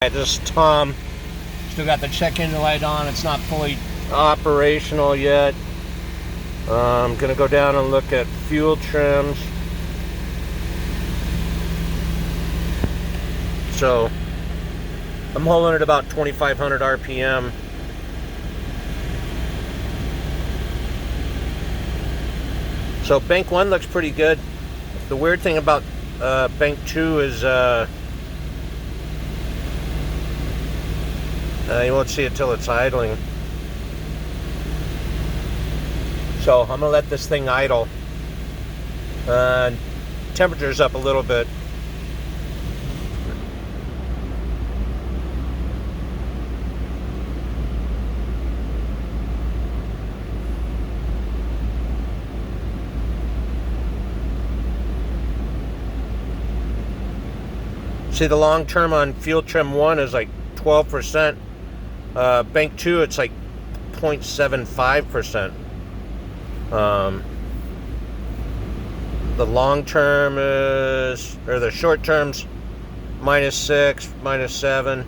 This is Tom. Still got the check engine light on. It's not fully operational yet. I'm gonna go down and look at fuel trims. So I'm holding it about 2,500 RPM. So bank 1 looks pretty good. The weird thing about bank 2 is you won't see it till it's idling. So I'm gonna let this thing idle. Temperature's up a little bit. See, the long term on fuel trim 1 is like 12%. Bank 2, it's like 0.75%. The long term is, or the short term's -6, -7.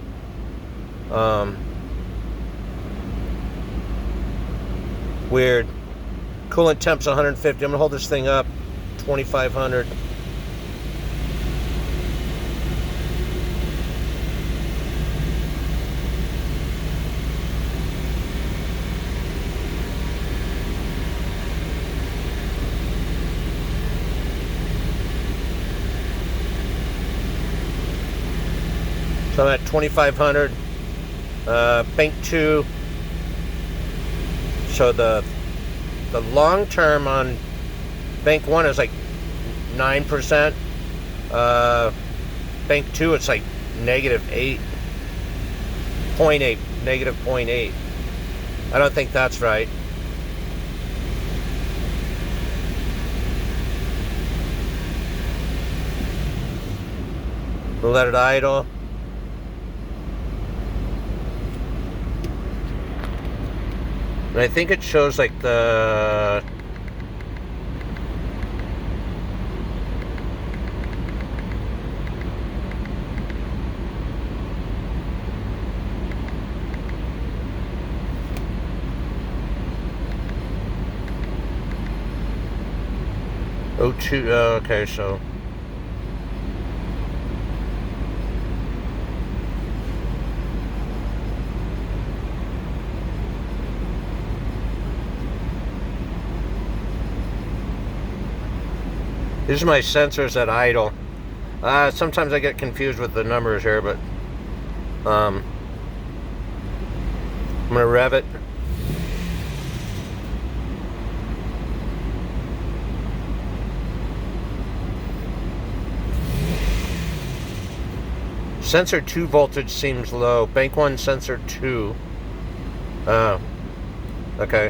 Weird. Coolant temp's 150. I'm gonna hold this thing up 2,500. So I'm at 2,500. Bank 2. So the long term on bank 1 is like 9%. Bank 2, it's like -8. 0.8. -0.8. I don't think that's right. We'll let it idle. And I think it shows like the O2, okay, so these are my sensors at idle. Sometimes I get confused with the numbers here, but I'm gonna rev it. Sensor 2 voltage seems low. Bank 1 sensor 2. Okay.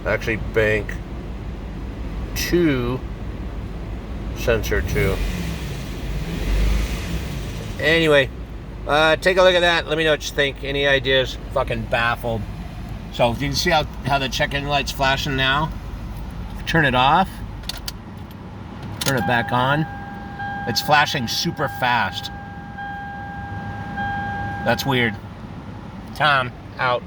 Actually, bank 2 sensor 2. Anyway, take a look at that. Let me know what you think. Any ideas? Fucking baffled. So you can see how the check engine light's flashing now. Turn it off. Turn it back on. It's flashing super fast. That's weird. Tom, out.